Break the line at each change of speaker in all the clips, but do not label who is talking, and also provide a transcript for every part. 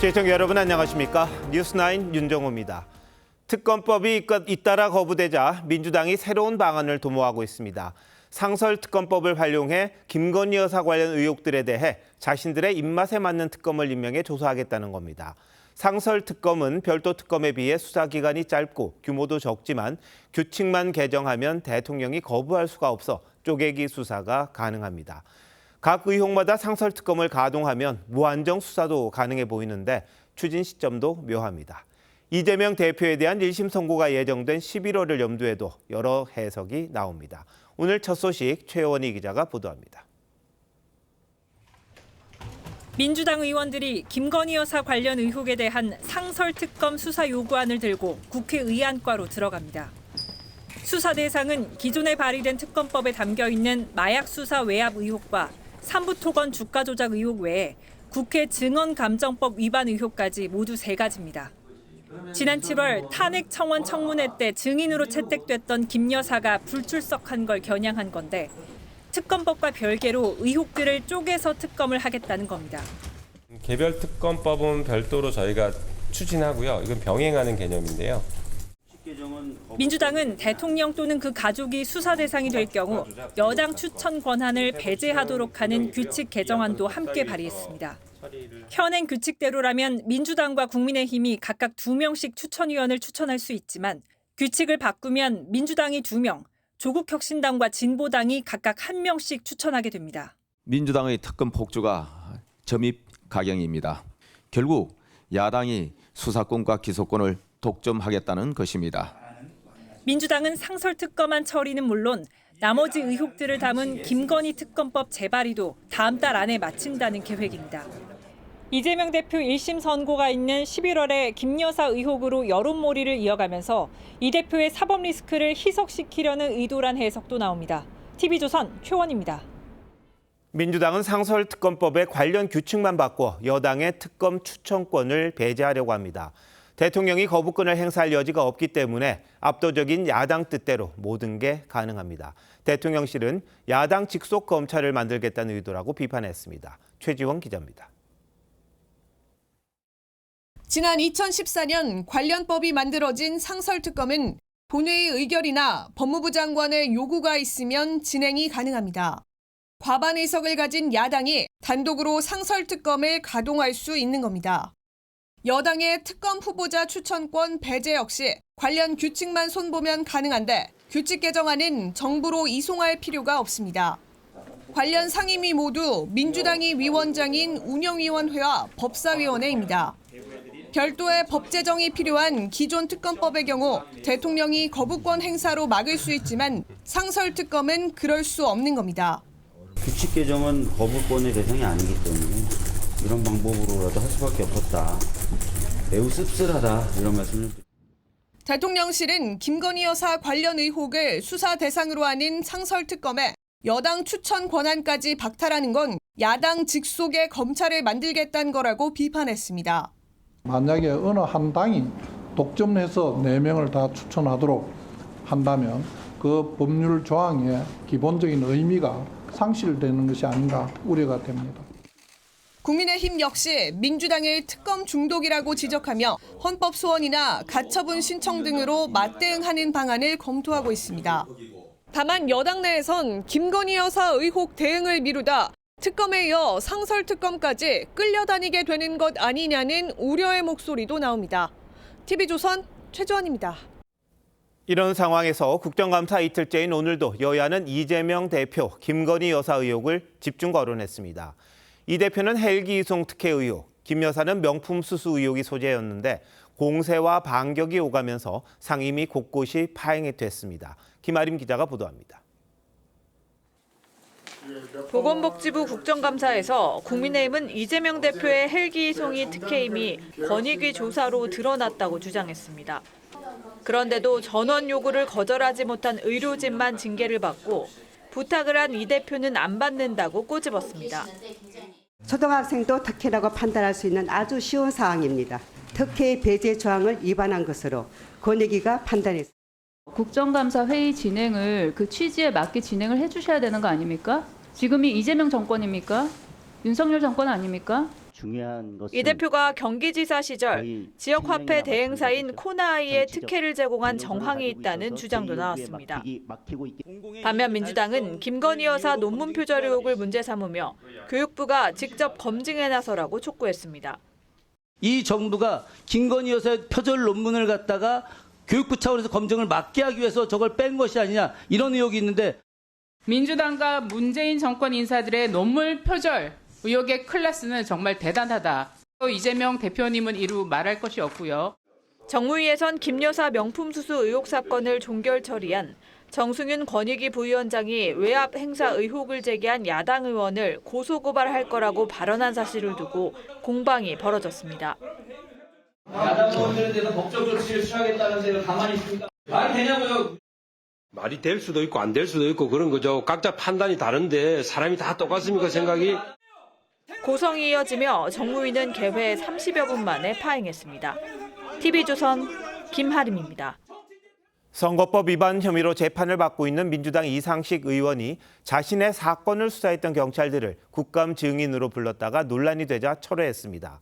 시청자 여러분 안녕하십니까? 뉴스9 윤정호입니다. 특검법이 잇따라 거부되자 민주당이 새로운 방안을 도모하고 있습니다. 상설특검법을 활용해 김건희 여사 관련 의혹들에 대해 자신들의 입맛에 맞는 특검을 임명해 조사하겠다는 겁니다. 상설특검은 별도 특검에 비해 수사기간이 짧고 규모도 적지만 규칙만 개정하면 대통령이 거부할 수가 없어 쪼개기 수사가 가능합니다. 각 의혹마다 상설특검을 가동하면 무한정 수사도 가능해 보이는데 추진 시점도 묘합니다. 이재명 대표에 대한 1심 선고가 예정된 11월을 염두에도 여러 해석이 나옵니다. 오늘 첫 소식 최원희 기자가 보도합니다.
민주당 의원들이 김건희 여사 관련 의혹에 대한 상설특검 수사 요구안을 들고 국회 의안과로 들어갑니다. 수사 대상은 기존에 발의된 특검법에 담겨 있는 마약 수사 외압 의혹과 삼부토건 주가 조작 의혹 외에 국회 증언감정법 위반 의혹까지 모두 3가지입니다. 지난 7월 탄핵 청원 청문회 때 증인으로 채택됐던 김 여사가 불출석한 걸 겨냥한 건데 특검법과 별개로 의혹들을 쪼개서 특검을 하겠다는 겁니다.
개별 특검법은 별도로 저희가 추진하고요. 이건 병행하는 개념인데요.
민주당은 대통령 또는 그 가족이 수사 대상이 될 경우 여당 추천 권한을 배제하도록 하는 규칙 개정안도 함께 발의했습니다. 현행 규칙대로라면 민주당과 국민의힘이 각각 2명씩 추천위원을 추천할 수 있지만 규칙을 바꾸면 민주당이 2명, 조국혁신당과 진보당이 각각 1명씩 추천하게 됩니다.
민주당의 특검 폭주가 점입 가경입니다. 결국 야당이 수사권과 기소권을 독점하겠다는 것입니다.
민주당은 상설특검안 처리는 물론 나머지 의혹들을 담은 김건희 특검법 재발의도 다음 달 안에 마친다는 계획입니다. 이재명 대표 1심 선고가 있는 11월에 김 여사 의혹으로 여론몰이를 이어가면서 이 대표의 사법 리스크를 희석시키려는 의도란 해석도 나옵니다. TV조선 최원입니다.
민주당은 상설특검법의 관련 규칙만 바꿔 여당의 특검 추천권을 배제하려고 합니다. 대통령이 거부권을 행사할 여지가 없기 때문에 압도적인 야당 뜻대로 모든 게 가능합니다. 대통령실은 야당 직속 검찰을 만들겠다는 의도라고 비판했습니다. 최지원 기자입니다.
지난 2014년 관련법이 만들어진 상설특검은 본회의 의결이나 법무부 장관의 요구가 있으면 진행이 가능합니다. 과반 의석을 가진 야당이 단독으로 상설특검을 가동할 수 있는 겁니다. 여당의 특검 후보자 추천권 배제 역시 관련 규칙만 손보면 가능한데 규칙 개정안은 정부로 이송할 필요가 없습니다. 관련 상임위 모두 민주당이 위원장인 운영위원회와 법사위원회입니다. 별도의 법 제정이 필요한 기존 특검법의 경우 대통령이 거부권 행사로 막을 수 있지만 상설특검은 그럴 수 없는 겁니다.
규칙 개정은 거부권의 대상이 아니기 때문에 이런 방법으로라도 할 수밖에 없었다. 매우 씁쓸하다 이런 말씀을 드립니다.
대통령실은 김건희 여사 관련 의혹을 수사 대상으로 하는 상설특검에 여당 추천 권한까지 박탈하는 건 야당 직속의 검찰을 만들겠다는 거라고 비판했습니다.
만약에 어느 한 당이 독점해서 4명을 다 추천하도록 한다면 그 법률 조항의 기본적인 의미가 상실되는 것이 아닌가 우려가 됩니다.
국민의힘 역시 민주당을 특검 중독이라고 지적하며 헌법 소원이나 가처분 신청 등으로 맞대응하는 방안을 검토하고 있습니다. 다만 여당 내에선 김건희 여사 의혹 대응을 미루다 특검에 이어 상설특검까지 끌려다니게 되는 것 아니냐는 우려의 목소리도 나옵니다. TV조선 최주원입니다.
이런 상황에서 국정감사 이틀째인 오늘도 여야는 이재명 대표, 김건희 여사 의혹을 집중 거론했습니다. 이 대표는 헬기 이송 특혜 의혹, 김 여사는 명품 수수 의혹이 소재였는데 공세와 반격이 오가면서 상임위 곳곳이 파행이 됐습니다. 김아림 기자가 보도합니다.
보건복지부 국정감사에서 국민의힘은 이재명 대표의 헬기 이송이 특혜임이 권익위 조사로 드러났다고 주장했습니다. 그런데도 전원 요구를 거절하지 못한 의료진만 징계를 받고 부탁을 한 이 대표는 안 받는다고 꼬집었습니다.
초등학생도 특혜라고 판단할 수 있는 아주 쉬운 사항입니다. 특혜 배제 조항을 위반한 것으로 권익위가 판단했습니다.
국정감사 회의 진행을 그 취지에 맞게 진행을 해주셔야 되는 거 아닙니까? 지금이 이재명 정권입니까? 윤석열 정권 아닙니까?
중요한 것은
이 대표가 경기지사 시절 지역화폐 대행사인 코나아이에 특혜를 제공한 정황이 있다는 주장도 나왔습니다. 반면 민주당은 김건희 여사 논문 표절 의혹을 문제 삼으며 교육부가 직접 검증에 나서라고 촉구했습니다.
이 정부가 김건희 여사의 표절 논문을 갖다가 교육부 차원에서 검증을 막게 하기 위해서 저걸 뺀 것이 아니냐 이런 의혹이 있는데
민주당과 문재인 정권 인사들의 논문 표절 의혹의 클래스는 정말 대단하다. 이재명 대표님은 이루 말할 것이 없고요.
정무위에선 김 여사 명품 수수 의혹 사건을 종결 처리한 정승윤 권익위 부위원장이 외압 행사 의혹을 제기한 야당 의원을 고소고발할 거라고 발언한 사실을 두고 공방이 벌어졌습니다.
야당 의원들에 대해서 법적 조치를 취하겠다는 데를 가만히 있습니까? 말이 되냐고요?
말이 될 수도 있고 안 될 수도 있고 그런 거죠. 각자 판단이 다른데 사람이 다 똑같습니까 생각이?
고성이 이어지며 정무위는 개회 30여 분 만에 파행했습니다. TV조선 김하림입니다.
선거법 위반 혐의로 재판을 받고 있는 민주당 이상식 의원이 자신의 사건을 수사했던 경찰들을 국감 증인으로 불렀다가 논란이 되자 철회했습니다.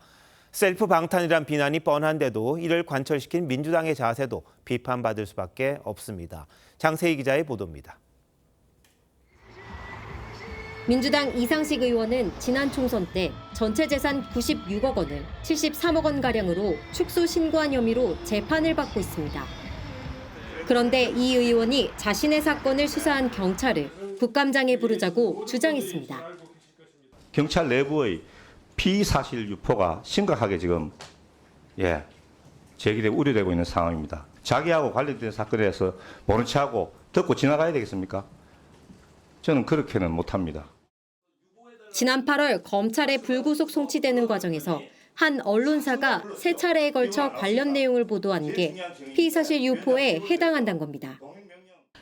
셀프 방탄이란 비난이 뻔한데도 이를 관철시킨 민주당의 자세도 비판받을 수밖에 없습니다. 장세희 기자의 보도입니다.
민주당 이상식 의원은 지난 총선 때 전체 재산 96억 원을 73억 원가량으로 축소 신고한 혐의로 재판을 받고 있습니다. 그런데 이 의원이 자신의 사건을 수사한 경찰을 국감장에 부르자고 주장했습니다.
경찰 내부의 피사실 유포가 심각하게 지금 제기되고 우려되고 있는 상황입니다. 자기하고 관련된 사건에서 모른 척하고 듣고 지나가야 되겠습니까? 저는 그렇게는 못합니다.
지난 8월 검찰에 불구속 송치되는 과정에서 한 언론사가 3차례에 걸쳐 관련 내용을 보도한 게 피사실 유포에 해당한다는 겁니다.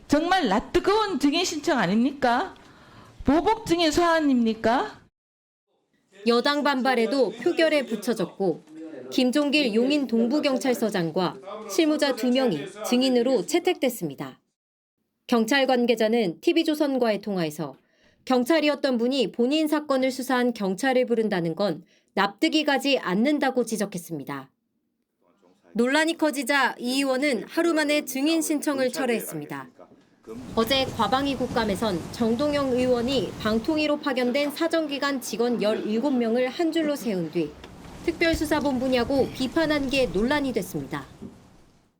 정말 낯뜨거운 증인 신청 아닙니까? 보복 증인 소환입니까?
여당 반발에도 표결에 붙여졌고 김종길 용인 동부경찰서장과 실무자 2명이 증인으로 채택됐습니다. 경찰 관계자는 TV조선과의 통화에서 경찰이었던 분이 본인 사건을 수사한 경찰을 부른다는 건 납득이 가지 않는다고 지적했습니다. 논란이 커지자 이 의원은 하루 만에 증인 신청을 철회했습니다. 어제 과방위 국감에선 정동영 의원이 방통위로 파견된 사정기관 직원 17명을 한 줄로 세운 뒤 특별수사본부냐고 비판한 게 논란이 됐습니다.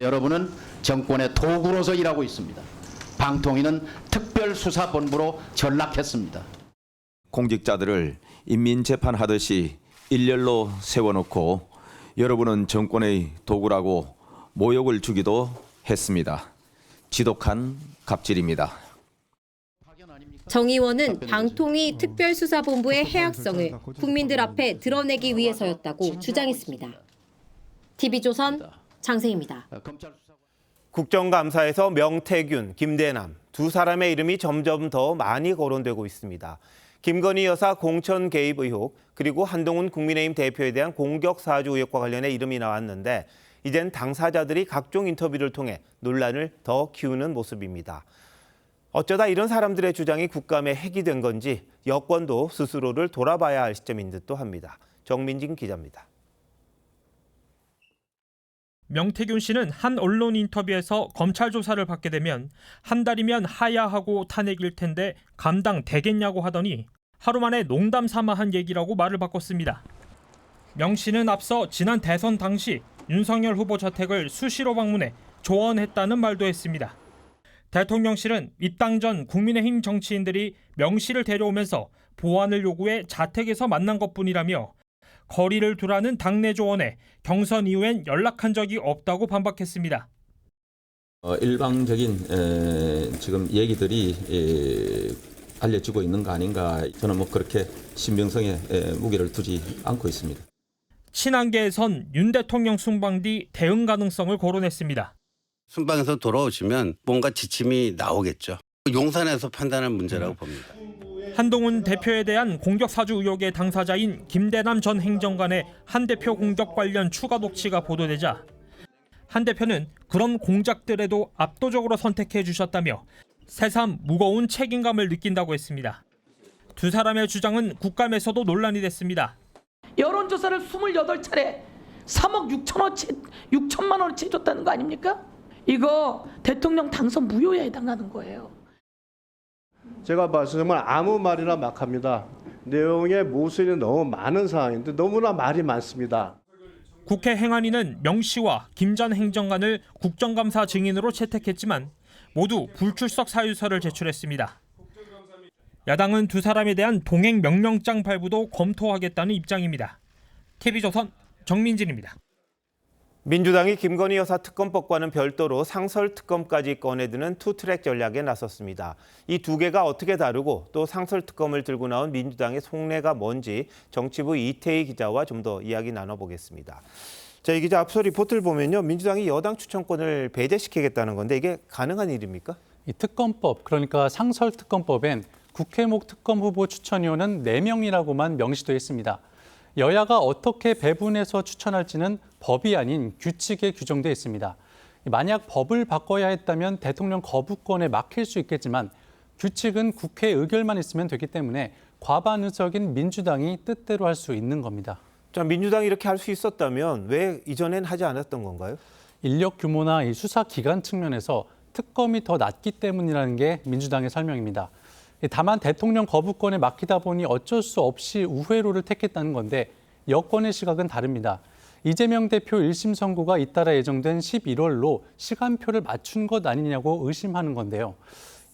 여러분은 정권의 도구로서 일하고 있습니다. 방통위는 특별수사본부로 전락했습니다.
공직자들을 인민재판하듯이 일렬로 세워놓고 여러분은 정권의 도구라고 모욕을 주기도 했습니다. 지독한 갑질입니다.
정 의원은 방통위 특별수사본부의 해악성을 국민들 앞에 드러내기 위해서였다고 주장했습니다. TV조선 장세희입니다.
국정감사에서 명태균, 김대남 두 사람의 이름이 점점 더 많이 거론되고 있습니다. 김건희 여사 공천 개입 의혹 그리고 한동훈 국민의힘 대표에 대한 공격 사주 의혹과 관련해 이름이 나왔는데 이젠 당사자들이 각종 인터뷰를 통해 논란을 더 키우는 모습입니다. 어쩌다 이런 사람들의 주장이 국감에 핵이 된 건지 여권도 스스로를 돌아봐야 할 시점인 듯도 합니다. 정민진 기자입니다.
명태균 씨는 한 언론 인터뷰에서 검찰 조사를 받게 되면 한 달이면 하야하고 탄핵일 텐데 감당되겠냐고 하더니 하루 만에 농담 삼아 한 얘기라고 말을 바꿨습니다. 명 씨는 앞서 지난 대선 당시 윤석열 후보 자택을 수시로 방문해 조언했다는 말도 했습니다. 대통령실은 입당 전 국민의힘 정치인들이 명 씨를 데려오면서 보완을 요구해 자택에서 만난 것뿐이라며 거리를 두라는 당내 조언에 경선 이후엔 연락한 적이 없다고 반박했습니다.
일방적인 지금 얘기들이 알려지고 있는 거 아닌가. 저는 그렇게 신빙성에 무게를 두지 않고 있습니다.
친한계에선 윤 대통령 순방 뒤 대응 가능성을 거론했습니다.
순방에서 돌아오시면 뭔가 지침이 나오겠죠. 용산에서 판단할 문제라고 봅니다.
한동훈 대표에 대한 공격 사주 의혹의 당사자인 김대남 전 행정관의 한 대표 공격 관련 추가 녹취가 보도되자 한 대표는 그런 공작들에도 압도적으로 선택해 주셨다며 새삼 무거운 책임감을 느낀다고 했습니다. 두 사람의 주장은 국감에서도 논란이 됐습니다.
여론조사를 28차례 3억 6천만 원어치 줬다는 거 아닙니까? 이거 대통령 당선 무효에 해당하는 거예요.
제가 봐서 정말 아무 말이나 막 합니다. 내용의 모순이 너무 많은 상황인데 너무나 말이 많습니다.
국회 행안위는 명 씨와 김 전 행정관을 국정감사 증인으로 채택했지만 모두 불출석 사유서를 제출했습니다. 야당은 두 사람에 대한 동행 명령장 발부도 검토하겠다는 입장입니다. TV조선 정민진입니다.
민주당이 김건희 여사 특검법과는 별도로 상설특검까지 꺼내드는 투트랙 전략에 나섰습니다. 이 두 개가 어떻게 다르고 또 상설특검을 들고 나온 민주당의 속내가 뭔지 정치부 이태희 기자와 좀 더 이야기 나눠보겠습니다. 자, 이 기자 앞서 리포트를 보면요. 민주당이 여당 추천권을 배제시키겠다는 건데 이게 가능한 일입니까?
이 특검법, 그러니까 상설특검법엔 국회목 특검 후보 추천위원은 4명이라고만 명시되어 있습니다. 여야가 어떻게 배분해서 추천할지는 법이 아닌 규칙에 규정되어 있습니다. 만약 법을 바꿔야 했다면 대통령 거부권에 막힐 수 있겠지만 규칙은 국회 의결만 있으면 되기 때문에 과반 의석인 민주당이 뜻대로 할 수 있는 겁니다.
자, 민주당이 이렇게 할 수 있었다면 왜 이전엔 하지 않았던 건가요?
인력 규모나 이 수사 기간 측면에서 특검이 더 낫기 때문이라는 게 민주당의 설명입니다. 다만 대통령 거부권에 막히다 보니 어쩔 수 없이 우회로를 택했다는 건데 여권의 시각은 다릅니다. 이재명 대표 1심 선고가 잇따라 예정된 11월로 시간표를 맞춘 것 아니냐고 의심하는 건데요.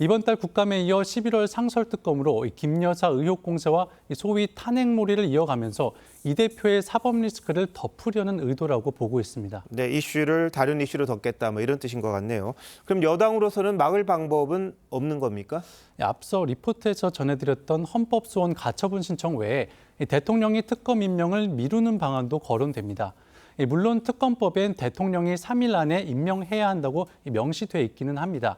이번 달 국감에 이어 11월 상설특검으로 김 여사 의혹 공세와 소위 탄핵몰이를 이어가면서 이 대표의 사법 리스크를 덮으려는 의도라고 보고 있습니다.
네, 이슈를 다른 이슈로 덮겠다 뭐 이런 뜻인 것 같네요. 그럼 여당으로서는 막을 방법은 없는 겁니까?
앞서 리포트에서 전해드렸던 헌법소원 가처분 신청 외에 대통령이 특검 임명을 미루는 방안도 거론됩니다. 물론 특검법엔 대통령이 3일 안에 임명해야 한다고 명시돼 있기는 합니다.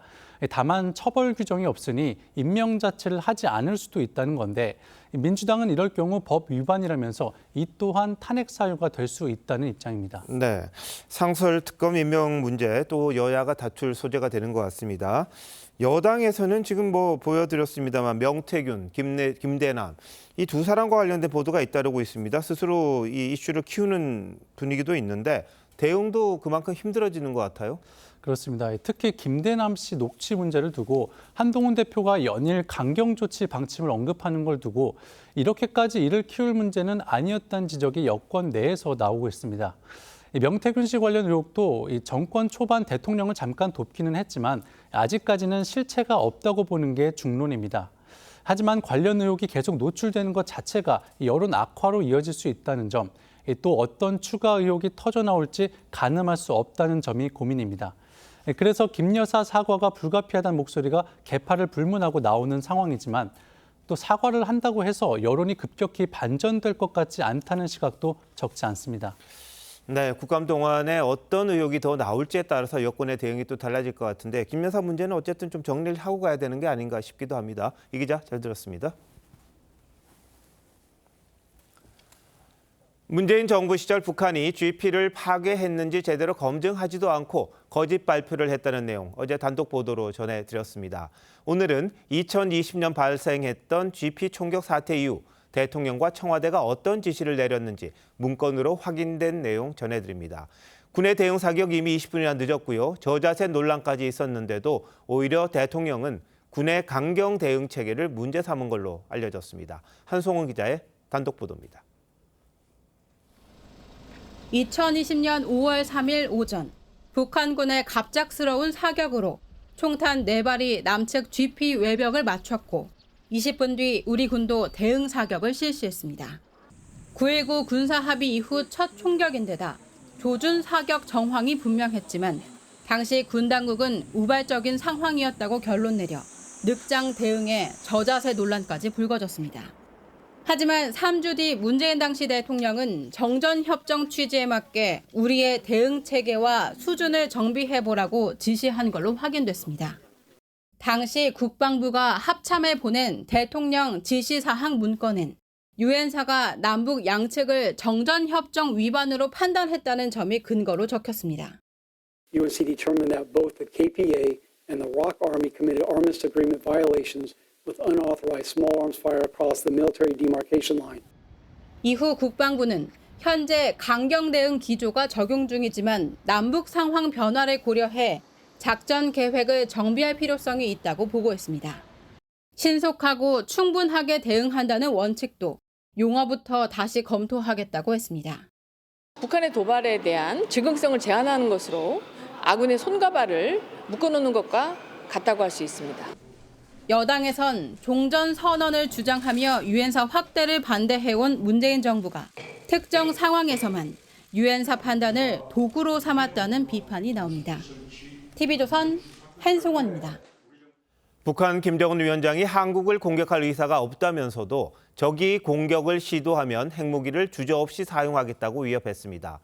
다만 처벌 규정이 없으니 임명 자체를 하지 않을 수도 있다는 건데 민주당은 이럴 경우 법 위반이라면서 이 또한 탄핵 사유가 될 수 있다는 입장입니다.
네, 상설특검 임명 문제 또 여야가 다툴 소재가 되는 것 같습니다. 여당에서는 지금 뭐 보여드렸습니다만 명태균, 김대남 이 두 사람과 관련된 보도가 잇따르고 있습니다. 스스로 이 이슈를 키우는 분위기도 있는데 대응도 그만큼 힘들어지는 것 같아요.
그렇습니다. 특히 김대남 씨 녹취 문제를 두고 한동훈 대표가 연일 강경 조치 방침을 언급하는 걸 두고 이렇게까지 이를 키울 문제는 아니었다는 지적이 여권 내에서 나오고 있습니다. 명태균 씨 관련 의혹도 정권 초반 대통령을 잠깐 돕기는 했지만 아직까지는 실체가 없다고 보는 게 중론입니다. 하지만 관련 의혹이 계속 노출되는 것 자체가 여론 악화로 이어질 수 있다는 점, 또 어떤 추가 의혹이 터져 나올지 가늠할 수 없다는 점이 고민입니다. 그래서 김 여사 사과가 불가피하다는 목소리가 개파를 불문하고 나오는 상황이지만 또 사과를 한다고 해서 여론이 급격히 반전될 것 같지 않다는 시각도 적지 않습니다.
네, 국감 동안에 어떤 의혹이 더 나올지에 따라서 여권의 대응이 또 달라질 것 같은데 김 여사 문제는 어쨌든 좀 정리를 하고 가야 되는 게 아닌가 싶기도 합니다. 이 기자 잘 들었습니다. 문재인 정부 시절 북한이 GP를 파괴했는지 제대로 검증하지도 않고 거짓 발표를 했다는 내용 어제 단독 보도로 전해드렸습니다. 오늘은 2020년 발생했던 GP 총격 사태 이후 대통령과 청와대가 어떤 지시를 내렸는지 문건으로 확인된 내용 전해드립니다. 군의 대응 사격 이미 20분이나 늦었고요. 저자세 논란까지 있었는데도 오히려 대통령은 군의 강경 대응 체계를 문제 삼은 걸로 알려졌습니다. 한송은 기자의 단독 보도입니다.
2020년 5월 3일 오전 북한군의 갑작스러운 사격으로 총탄 4발이 남측 GP 외벽을 맞췄고 20분 뒤 우리 군도 대응 사격을 실시했습니다. 9.19 군사합의 이후 첫 총격인데다 조준 사격 정황이 분명했지만 당시 군 당국은 우발적인 상황이었다고 결론 내려 늑장 대응에 저자세 논란까지 불거졌습니다. 하지만 3주 뒤 문재인 당시 대통령은 정전협정 취지에 맞게 우리의 대응 체계와 수준을 정비해보라고 지시한 걸로 확인됐습니다. 당시 국방부가 합참에 보낸 대통령 지시사항 문건엔 유엔사가 남북 양측을 정전협정 위반으로 판단했다는 점이 근거로 적혔습니다.
UNC determined that both the KPA and the ROK Army committed arms agreement violations with unauthorized small arms fire across the military demarcation line.
이후 국방부는 현재 강경 대응 기조가 적용 중이지만 남북 상황 변화를 고려해 작전 계획을 정비할 필요성이 있다고 보고했습니다. 신속하고 충분하게 대응한다는 원칙도 용어부터 다시 검토하겠다고 했습니다.
북한의 도발에 대한 즉흥성을 제한하는 것으로 아군의 손과 발을 묶어놓는 것과 같다고 할 수 있습니다.
여당에선 종전 선언을 주장하며 유엔사 확대를 반대해온 문재인 정부가 특정 상황에서만 유엔사 판단을 도구로 삼았다는 비판이 나옵니다. TV조선 한송원입니다.
북한 김정은 위원장이 한국을 공격할 의사가 없다면서도 적이 공격을 시도하면 핵무기를 주저없이 사용하겠다고 위협했습니다.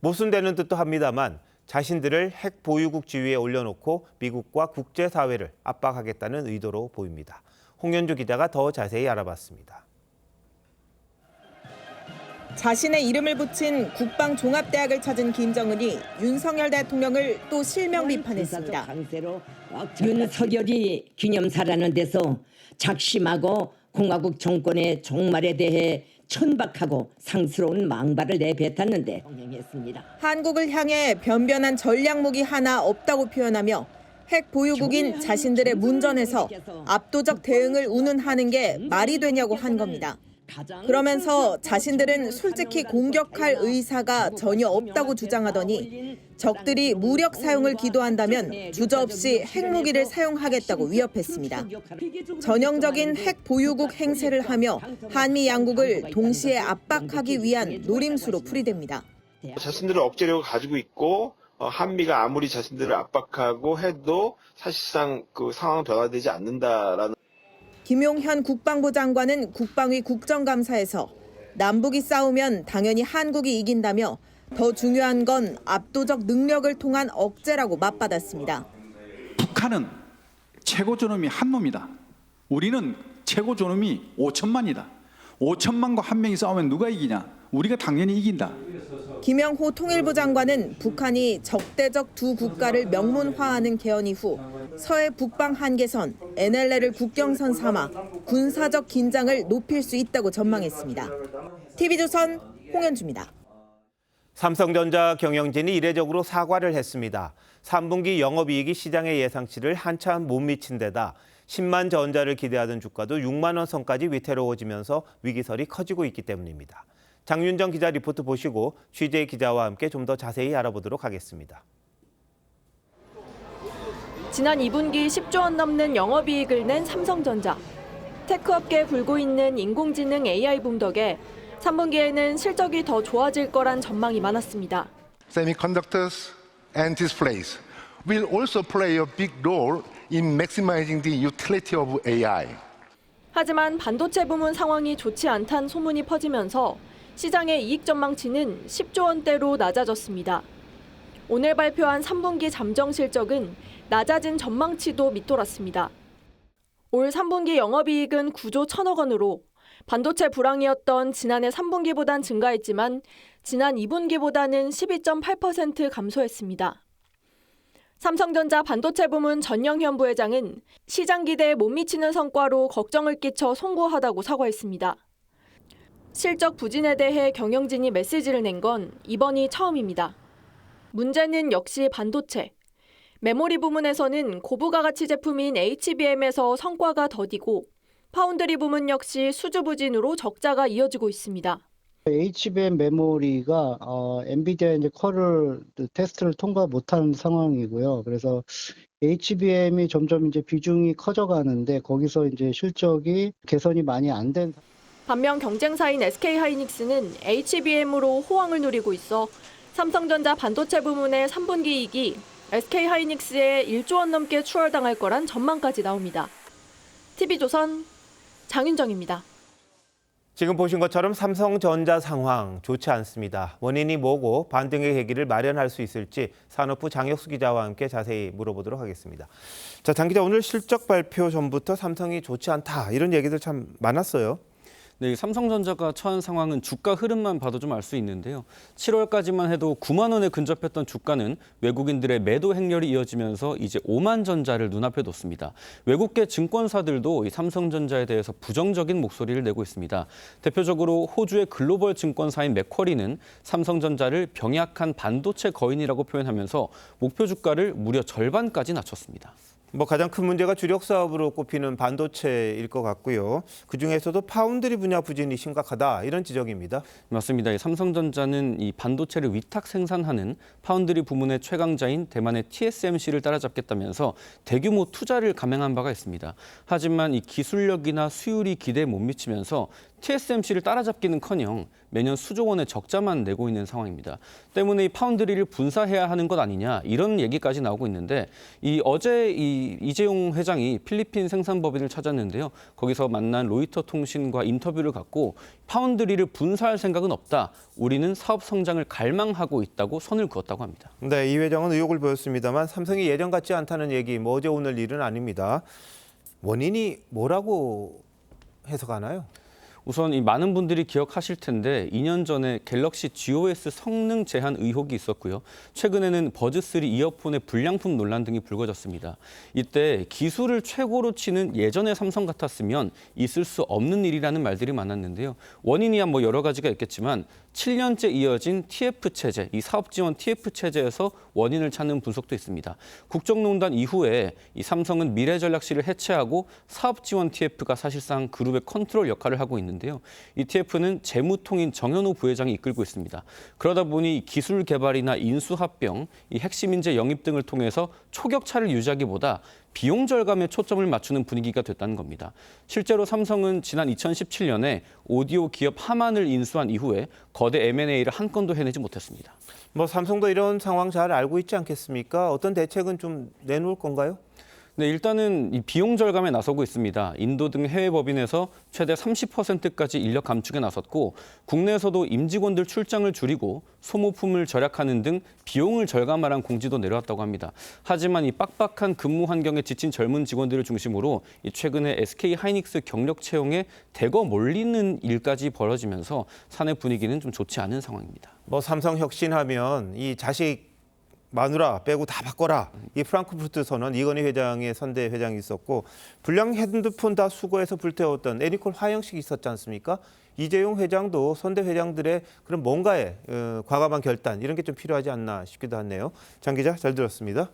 모순되는 듯도 합니다만 자신들을 핵 보유국 지위에 올려놓고 미국과 국제사회를 압박하겠다는 의도로 보입니다. 홍현주 기자가 더 자세히 알아봤습니다.
자신의 이름을 붙인 국방종합대학을 찾은 김정은이 윤석열 대통령을 또 실명 비판했습니다.
윤석열이 기념사라는 데서 작심하고 공화국 정권의 종말에 대해 천박하고 상스러운 망발을 내뱉었는데
한국을 향해 변변한 전략무기 하나 없다고 표현하며 핵 보유국인 자신들의 문전에서 압도적 대응을 운운하는 게 말이 되냐고 한 겁니다. 그러면서 자신들은 솔직히 공격할 의사가 전혀 없다고 주장하더니 적들이 무력 사용을 기도한다면 주저없이 핵무기를 사용하겠다고 위협했습니다. 전형적인 핵 보유국 행세를 하며 한미 양국을 동시에 압박하기 위한 노림수로 풀이됩니다.
자신들은 억제력을 가지고 있고 한미가 아무리 자신들을 압박하고 해도 사실상 그 상황은 변화되지 않는다라는.
김용현 국방부 장관은 국방위 국정감사에서 남북이 싸우면 당연히 한국이 이긴다며 더 중요한 건 압도적 능력을 통한 억제라고 맞받았습니다.
북한은 최고 존엄이 한 놈이다. 우리는 최고 존엄이 5천만이다. 5천만과 한 명이 싸우면 누가 이기냐? 우리가 당연히 이긴다.
김영호 통일부 장관은 북한이 적대적 두 국가를 명문화하는 개헌 이후 서해 북방 한계선 NLL을 국경선 삼아 군사적 긴장을 높일 수 있다고 전망했습니다. TV조선 홍현주입니다.
삼성전자 경영진이 이례적으로 사과를 했습니다. 3분기 영업이익이 시장의 예상치를 한참 못 미친 데다 10만 전자를 기대하던 주가도 6만 원 선까지 위태로워지면서 위기설이 커지고 있기 때문입니다. 장윤정 기자 리포트 보시고 취재 기자와 함께 좀 더 자세히 알아보도록 하겠습니다.
지난 2분기 10조 원 넘는 영업이익을 낸 삼성전자. 테크업계에 불고 있는 인공지능 AI 붐 덕에 3분기에는 실적이 더 좋아질 거란 전망이 많았습니다.
Semiconductors and displays will also play a big role in maximizing the utility of AI.
하지만 반도체 부문 상황이 좋지 않다는 소문이 퍼지면서 시장의 이익 전망치는 10조 원대로 낮아졌습니다. 오늘 발표한 3분기 잠정 실적은 낮아진 전망치도 밑돌았습니다. 올 3분기 영업이익은 9조 1천억 원으로 반도체 불황이었던 지난해 3분기보단 증가했지만 지난 2분기보다는 12.8% 감소했습니다. 삼성전자 반도체 부문 전영현 부회장은 시장 기대에 못 미치는 성과로 걱정을 끼쳐 송구하다고 사과했습니다. 실적 부진에 대해 경영진이 메시지를 낸 건 이번이 처음입니다. 문제는 역시 반도체. 메모리 부문에서는 고부가 가치 제품인 HBM에서 성과가 더디고 파운드리 부문 역시 수주 부진으로 적자가 이어지고 있습니다.
HBM 메모리가 엔비디아 이제 쿼럴 테스트를 통과 못한 상황이고요. 그래서 HBM이 점점 이제 비중이 커져가는데 거기서 이제 실적이 개선이 많이 안 된.
반면 경쟁사인 SK하이닉스는 HBM으로 호황을 누리고 있어 삼성전자 반도체 부문의 3분기 이익이 SK하이닉스에 1조 원 넘게 추월당할 거란 전망까지 나옵니다. TV조선 장윤정입니다.
지금 보신 것처럼 삼성전자 상황 좋지 않습니다. 원인이 뭐고 반등의 계기를 마련할 수 있을지 산업부 장혁수 기자와 함께 자세히 물어보도록 하겠습니다. 자, 장 기자, 오늘 실적 발표 전부터 삼성이 좋지 않다 이런 얘기들 참 많았어요.
네, 삼성전자가 처한 상황은 주가 흐름만 봐도 좀 알 수 있는데요. 7월까지만 해도 9만 원에 근접했던 주가는 외국인들의 매도 행렬이 이어지면서 이제 5만 전자를 눈앞에 뒀습니다. 외국계 증권사들도 이 삼성전자에 대해서 부정적인 목소리를 내고 있습니다. 대표적으로 호주의 글로벌 증권사인 맥쿼리는 삼성전자를 병약한 반도체 거인이라고 표현하면서 목표 주가를 무려 절반까지 낮췄습니다.
가장 큰 문제가 주력 사업으로 꼽히는 반도체일 것 같고요. 그중에서도 파운드리 분야 부진이 심각하다 이런 지적입니다.
맞습니다. 삼성전자는 이 반도체를 위탁 생산하는 파운드리 부문의 최강자인 대만의 TSMC를 따라잡겠다면서 대규모 투자를 감행한 바가 있습니다. 하지만 이 기술력이나 수율이 기대에 못 미치면서 TSMC를 따라잡기는커녕 매년 수조 원의 적자만 내고 있는 상황입니다. 때문에 이 파운드리를 분사해야 하는 것 아니냐 이런 얘기까지 나오고 있는데 어제 이재용 회장이 필리핀 생산법인을 찾았는데요. 거기서 만난 로이터 통신과 인터뷰를 갖고 파운드리를 분사할 생각은 없다. 우리는 사업 성장을 갈망하고 있다고 선을 그었다고 합니다.
네, 이 회장은 의혹을 보였습니다만 삼성이 예전 같지 않다는 얘기 어제 오늘 일은 아닙니다. 원인이 뭐라고 해석하나요?
우선 이 많은 분들이 기억하실 텐데 2년 전에 갤럭시 GOS 성능 제한 의혹이 있었고요. 최근에는 버즈3 이어폰의 불량품 논란 등이 불거졌습니다. 이때 기술을 최고로 치는 예전의 삼성 같았으면 있을 수 없는 일이라는 말들이 많았는데요. 원인이야 여러 가지가 있겠지만 7년째 이어진 TF 체제, 이 사업 지원 TF 체제에서 원인을 찾는 분석도 있습니다. 국정농단 이후에 이 삼성은 미래전략실을 해체하고 사업 지원 TF가 사실상 그룹의 컨트롤 역할을 하고 있는데요. 이 TF는 재무통인 정현호 부회장이 이끌고 있습니다. 그러다 보니 기술 개발이나 인수합병, 이 핵심 인재 영입 등을 통해서 초격차를 유지하기보다 비용 절감에 초점을 맞추는 분위기가 됐다는 겁니다. 실제로 삼성은 지난 2017년에 오디오 기업 하만을 인수한 이후에 거대 M&A를 한 건도 해내지 못했습니다.
삼성도 이런 상황 잘 알고 있지 않겠습니까? 어떤 대책은 좀 내놓을 건가요?
네, 일단은 이 비용 절감에 나서고 있습니다. 인도 등 해외 법인에서 최대 30%까지 인력 감축에 나섰고 국내에서도 임직원들 출장을 줄이고 소모품을 절약하는 등 비용을 절감하라는 공지도 내려왔다고 합니다. 하지만 이 빡빡한 근무 환경에 지친 젊은 직원들을 중심으로 최근에 SK 하이닉스 경력 채용에 대거 몰리는 일까지 벌어지면서 사내 분위기는 좀 좋지 않은 상황입니다.
삼성 혁신하면 이 자식 마누라 빼고 다 바꿔라. 이 프랑크푸르트 선언 이건희 회장의 선대 회장이 있었고 불량 핸드폰 다 수거해서 불태웠던 애니콜 화형식이 있었지 않습니까? 이재용 회장도 선대 회장들의 그런 뭔가의 과감한 결단 이런 게 좀 필요하지 않나 싶기도 하네요. 장 기자 잘 들었습니다.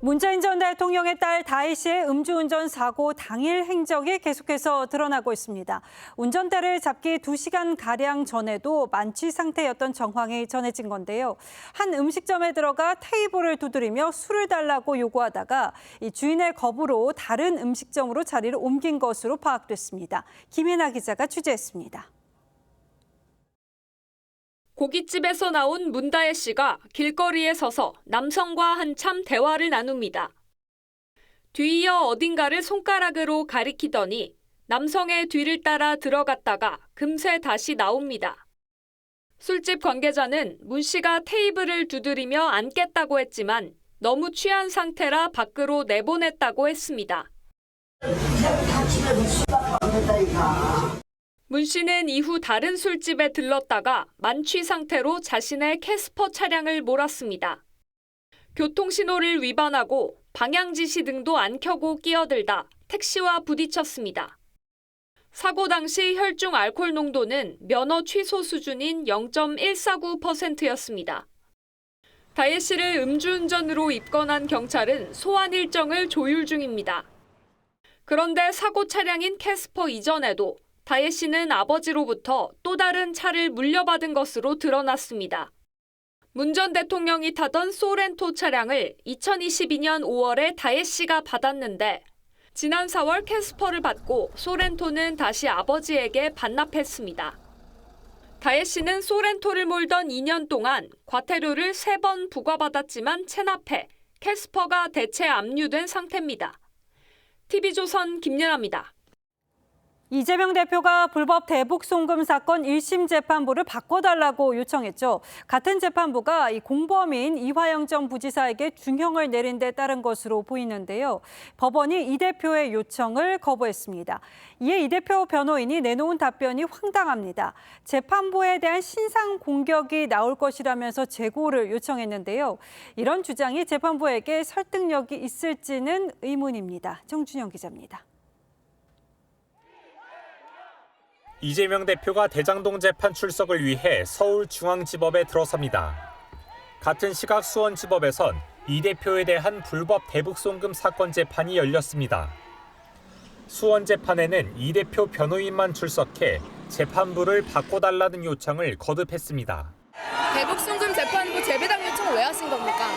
문재인 전 대통령의 딸 다혜 씨의 음주운전 사고 당일 행적이 계속해서 드러나고 있습니다. 운전대를 잡기 2시간가량 전에도 만취 상태였던 정황이 전해진 건데요. 한 음식점에 들어가 테이블을 두드리며 술을 달라고 요구하다가 이 주인의 거부로 다른 음식점으로 자리를 옮긴 것으로 파악됐습니다. 김혜나 기자가 취재했습니다.
고깃집에서 나온 문다혜 씨가 길거리에 서서 남성과 한참 대화를 나눕니다. 뒤이어 어딘가를 손가락으로 가리키더니 남성의 뒤를 따라 들어갔다가 금세 다시 나옵니다. 술집 관계자는 문 씨가 테이블을 두드리며 앉겠다고 했지만 너무 취한 상태라 밖으로 내보냈다고 했습니다. 문 씨는 이후 다른 술집에 들렀다가 만취 상태로 자신의 캐스퍼 차량을 몰았습니다. 교통신호를 위반하고 방향지시 등도 안 켜고 끼어들다 택시와 부딪혔습니다. 사고 당시 혈중 알코올 농도는 면허 취소 수준인 0.149%였습니다. 다혜 씨를 음주운전으로 입건한 경찰은 소환 일정을 조율 중입니다. 그런데 사고 차량인 캐스퍼 이전에도 다혜 씨는 아버지로부터 또 다른 차를 물려받은 것으로 드러났습니다. 문 전 대통령이 타던 소렌토 차량을 2022년 5월에 다혜 씨가 받았는데 지난 4월 캐스퍼를 받고 소렌토는 다시 아버지에게 반납했습니다. 다혜 씨는 소렌토를 몰던 2년 동안 과태료를 3번 부과받았지만 체납해 캐스퍼가 대체 압류된 상태입니다. TV조선 김연아입니다.
이재명 대표가 불법 대북 송금 사건 1심 재판부를 바꿔달라고 요청했죠. 같은 재판부가 이 공범인 이화영 전 부지사에게 중형을 내린 데 따른 것으로 보이는데요. 법원이 이 대표의 요청을 거부했습니다. 이에 이 대표 변호인이 내놓은 답변이 황당합니다. 재판부에 대한 신상 공격이 나올 것이라면서 재고를 요청했는데요. 이런 주장이 재판부에게 설득력이 있을지는 의문입니다. 정준영 기자입니다.
이재명 대표가 대장동 재판 출석을 위해 서울중앙지법에 들어섭니다. 같은 시각 수원지법에선 이 대표에 대한 불법 대북송금 사건 재판이 열렸습니다. 수원 재판에는 이 대표 변호인만 출석해 재판부를 바꿔달라는 요청을 거듭했습니다.
대북송금 재판부 재배당 요청을 왜 하신 겁니까?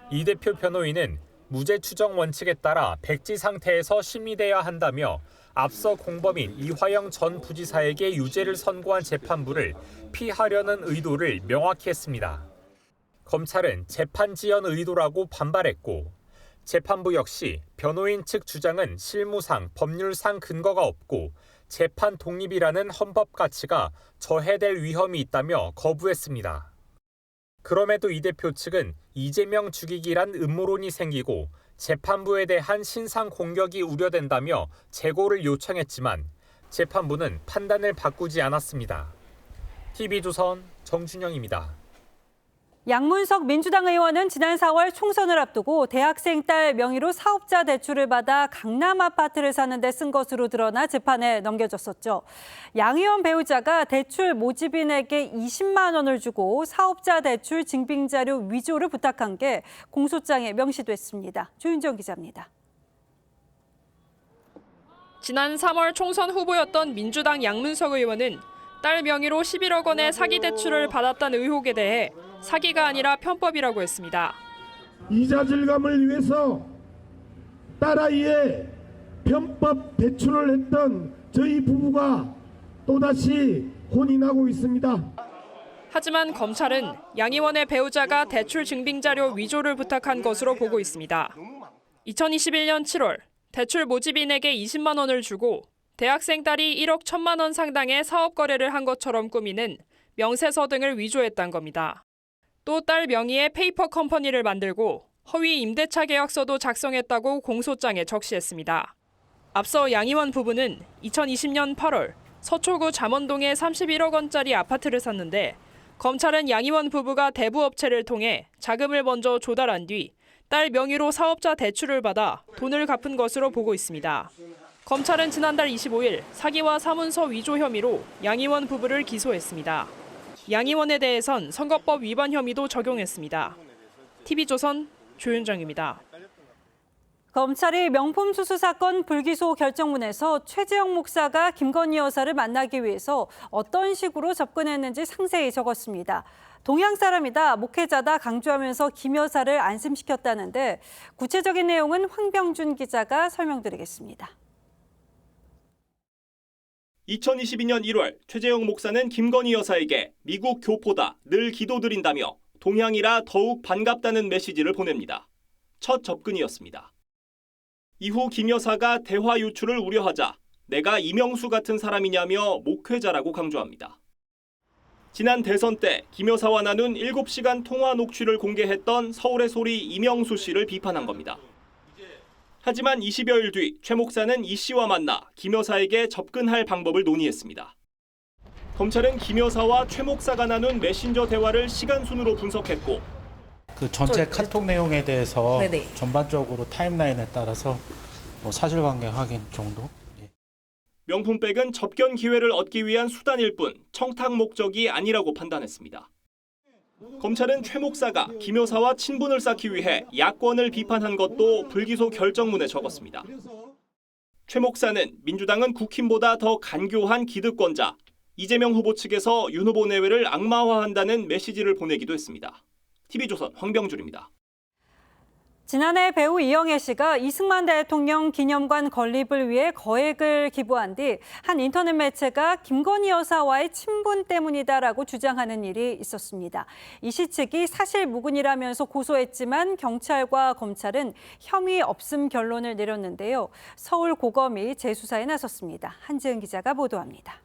이 대표 변호인은 무죄 추정 원칙에 따라 백지 상태에서 심리돼야 한다며 앞서 공범인 이화영 전 부지사에게 유죄를 선고한 재판부를 피하려는 의도를 명확히 했습니다. 검찰은 재판 지연 의도라고 반발했고 재판부 역시 변호인 측 주장은 실무상, 법률상 근거가 없고 재판 독립이라는 헌법 가치가 저해될 위험이 있다며 거부했습니다. 그럼에도 이 대표 측은 이재명 죽이기란 음모론이 생기고 재판부에 대한 신상 공격이 우려된다며 재고를 요청했지만 재판부는 판단을 바꾸지 않았습니다. TV조선 정준영입니다.
양문석 민주당 의원은 지난 4월 총선을 앞두고 대학생 딸 명의로 사업자 대출을 받아 강남 아파트를 사는 데 쓴 것으로 드러나 재판에 넘겨졌었죠. 양 의원 배우자가 대출 모집인에게 20만 원을 주고 사업자 대출 증빙자료 위조를 부탁한 게 공소장에 명시됐습니다. 조윤정 기자입니다.
지난 3월 총선 후보였던 민주당 양문석 의원은 딸 명의로 11억 원의 사기 대출을 받았다는 의혹에 대해 사기가 아니라 편법이라고 했습니다.
이자 절감을 위해서 딸아이의 편법 대출을 했던 저희 부부가 또다시 혼인하고 있습니다.
하지만 검찰은 양 의원의 배우자가 대출 증빙자료 위조를 부탁한 것으로 보고 있습니다. 2021년 7월 대출 모집인에게 20만 원을 주고 대학생 딸이 1억 1천만 원 상당의 사업 거래를 한 것처럼 꾸미는 명세서 등을 위조했다는 겁니다. 또 딸 명의의 페이퍼 컴퍼니를 만들고 허위 임대차 계약서도 작성했다고 공소장에 적시했습니다. 앞서 양 의원 부부는 2020년 8월 서초구 잠원동에 31억 원짜리 아파트를 샀는데 검찰은 양 의원 부부가 대부업체를 통해 자금을 먼저 조달한 뒤 딸 명의로 사업자 대출을 받아 돈을 갚은 것으로 보고 있습니다. 검찰은 지난달 25일 사기와 사문서 위조 혐의로 양 의원 부부를 기소했습니다. 양 의원에 대해선 선거법 위반 혐의도 적용했습니다. TV조선 조윤정입니다.
검찰이 명품 수수 사건 불기소 결정문에서 최재형 목사가 김건희 여사를 만나기 위해서 어떤 식으로 접근했는지 상세히 적었습니다. 동양 사람이다, 목회자다 강조하면서 김 여사를 안심시켰다는데 구체적인 내용은 황병준 기자가 설명드리겠습니다.
2022년 1월 최재형 목사는 김건희 여사에게 미국 교포다, 늘 기도드린다며 동양이라 더욱 반갑다는 메시지를 보냅니다. 첫 접근이었습니다. 이후 김 여사가 대화 유출을 우려하자 내가 이명수 같은 사람이냐며 목회자라고 강조합니다. 지난 대선 때 김 여사와 나눈 7시간 통화 녹취를 공개했던 서울의 소리 이명수 씨를 비판한 겁니다. 하지만 20여일 뒤 최 목사는 이 씨와 만나 김 여사에게 접근할 방법을 논의했습니다. 검찰은 김 여사와 최 목사가 나눈 메신저 대화를 시간순으로 분석했고
그 전체 카톡 내용에 대해서 전반적으로 타임라인에 따라서 사실관계 확인 정도.
명품백은 접견 기회를 얻기 위한 수단일 뿐 청탁 목적이 아니라고 판단했습니다. 검찰은 최 목사가 김 여사와 친분을 쌓기 위해 야권을 비판한 것도 불기소 결정문에 적었습니다. 최 목사는 민주당은 국힘보다 더 간교한 기득권자, 이재명 후보 측에서 윤 후보 내외를 악마화한다는 메시지를 보내기도 했습니다. TV조선 황병준입니다.
지난해 배우 이영애 씨가 이승만 대통령 기념관 건립을 위해 거액을 기부한 뒤 한 인터넷 매체가 김건희 여사와의 친분 때문이다라고 주장하는 일이 있었습니다. 이 씨 측이 사실무근이라면서 고소했지만 경찰과 검찰은 혐의 없음 결론을 내렸는데요. 서울고검이 재수사에 나섰습니다. 한지은 기자가 보도합니다.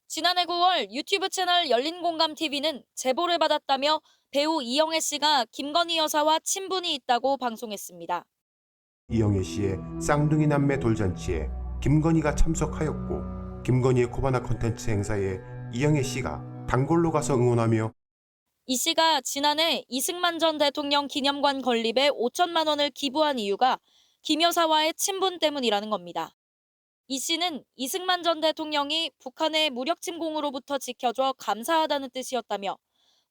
지난해 9월 유튜브 채널 열린공감TV는 제보를 받았다며 배우 이영애 씨가 김건희 여사와 친분이 있다고 방송했습니다.
이영애 씨의 쌍둥이 남매 돌잔치에 김건희가 참석하였고 김건희의 코바나 콘텐츠 행사에 이영애 씨가 단골로 가서 응원하며
이 씨가 지난해 이승만 전 대통령 기념관 건립에 5천만 원을 기부한 이유가 김 여사와의 친분 때문이라는 겁니다. 이 씨는 이승만 전 대통령이 북한의 무력 침공으로부터 지켜줘 감사하다는 뜻이었다며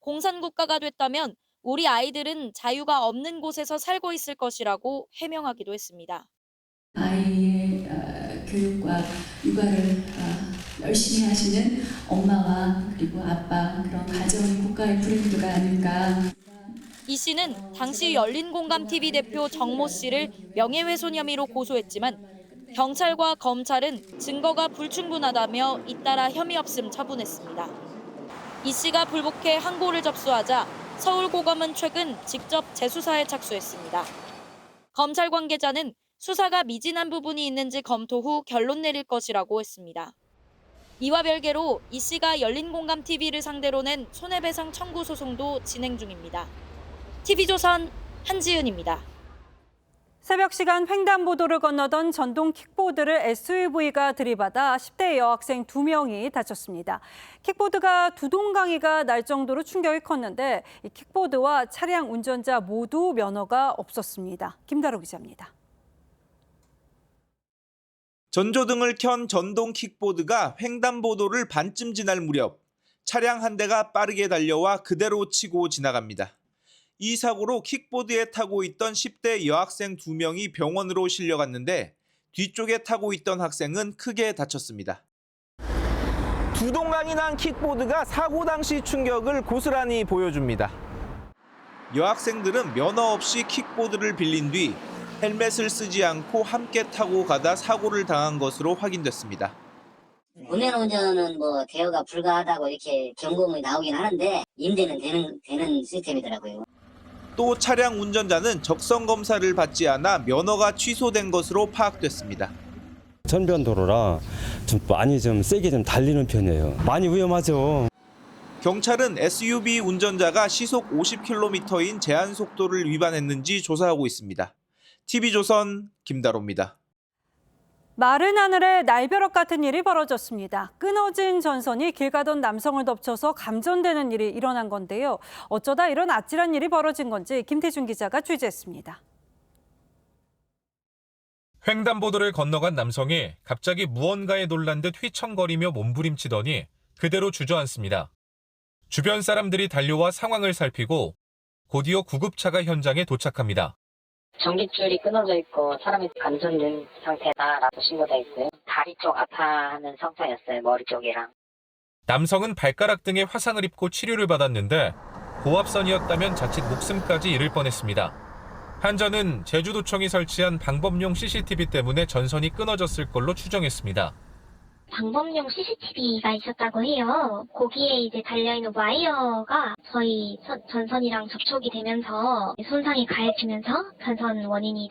공산국가가 됐다면 우리 아이들은 자유가 없는 곳에서 살고 있을 것이라고 해명하기도 했습니다.
아이의 교육과 육아를 열심히 하시는 엄마와 그리고 아빠, 그런 가정이 국가의 브랜드가 아닐까.
이 씨는 당시 열린공감TV 대표 정모 씨를 명예훼손 혐의로 고소했지만 경찰과 검찰은 증거가 불충분하다며 잇따라 혐의 없음 처분했습니다. 이 씨가 불복해 항고를 접수하자 서울고검은 최근 직접 재수사에 착수했습니다. 검찰 관계자는 수사가 미진한 부분이 있는지 검토 후 결론 내릴 것이라고 했습니다. 이와 별개로 이 씨가 열린공감TV를 상대로 낸 손해배상 청구 소송도 진행 중입니다. TV조선 한지은입니다.
새벽 시간 횡단보도를 건너던 전동 킥보드를 SUV가 들이받아 10대 여학생 2명이 다쳤습니다. 킥보드가 두동강이가 날 정도로 충격이 컸는데 이 킥보드와 차량 운전자 모두 면허가 없었습니다. 김다로 기자입니다.
전조등을 켠 전동 킥보드가 횡단보도를 반쯤 지날 무렵 차량 한 대가 빠르게 달려와 그대로 치고 지나갑니다. 이 사고로 킥보드에 타고 있던 10대 여학생 2명이 병원으로 실려갔는데 뒤쪽에 타고 있던 학생은 크게 다쳤습니다.
두동강이 난 킥보드가 사고 당시 충격을 고스란히 보여줍니다.
여학생들은 면허 없이 킥보드를 빌린 뒤 헬멧을 쓰지 않고 함께 타고 가다 사고를 당한 것으로 확인됐습니다.
무면 운전은 대여가 불가하다고 이렇게 경고음이 나오긴 하는데 임대는 되는 시스템이더라고요.
또 차량 운전자는 적성 검사를 받지 않아 면허가 취소된 것으로 파악됐습니다.
전변도로라 좀 많이 좀 세게 좀 달리는 편이에요. 많이 위험하죠.
경찰은 SUV 운전자가 시속 50km인 제한 속도를 위반했는지 조사하고 있습니다. TV조선 김다로입니다.
마른 하늘에 날벼락 같은 일이 벌어졌습니다. 끊어진 전선이 길 가던 남성을 덮쳐서 감전되는 일이 일어난 건데요. 어쩌다 이런 아찔한 일이 벌어진 건지 김태준 기자가 취재했습니다.
횡단보도를 건너간 남성이 갑자기 무언가에 놀란 듯 휘청거리며 몸부림치더니 그대로 주저앉습니다. 주변 사람들이 달려와 상황을 살피고 곧이어 구급차가 현장에 도착합니다.
전깃줄이 끊어져 있고 사람이 감전된 상태다라고 신고돼 있고요. 다리 쪽 아파하는 상태였어요. 머리 쪽이랑.
남성은 발가락 등에 화상을 입고 치료를 받았는데 고압선이었다면 자칫 목숨까지 잃을 뻔했습니다. 한전은 제주도청이 설치한 방범용 CCTV 때문에 전선이 끊어졌을 걸로 추정했습니다.
방범용 CCTV가 있었다고 해요. 거기에 이제 달려있는 와이어가 저희 전선이랑 접촉이 되면서 손상이 가해지면서 전선 원인이.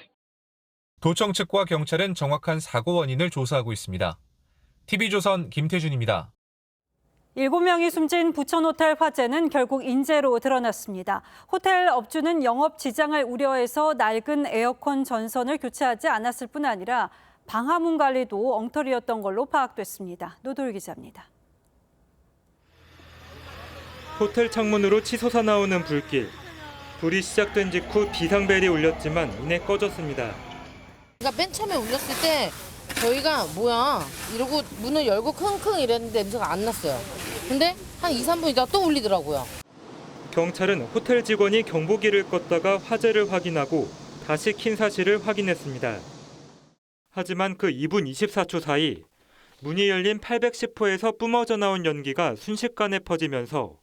도청 측과 경찰은 정확한 사고 원인을 조사하고 있습니다. TV조선 김태준입니다.
7명이 숨진 부천호텔 화재는 결국 인재로 드러났습니다. 호텔 업주는 영업 지장을 우려해서 낡은 에어컨 전선을 교체하지 않았을 뿐 아니라 방화문 관리도 엉터리였던 걸로 파악됐습니다. 노돌 기자입니다.
호텔 창문으로 치솟아 나오는 불길. 불이 시작된 직후 비상벨이 울렸지만 이내 꺼졌습니다.
그러니까 맨 처음에 울렸을 때 저희가 뭐야 이러고 문을 열고 킁킁 이랬는데 냄새가 안 났어요. 근데 한 2, 3분 있다가 또 울리더라고요.
경찰은 호텔 직원이 경보기를 껐다가 화재를 확인하고 다시 킨 사실을 확인했습니다. 하지만 그 2분 24초 사이 문이 열린 810호에서 뿜어져 나온 연기가 순식간에 퍼지면서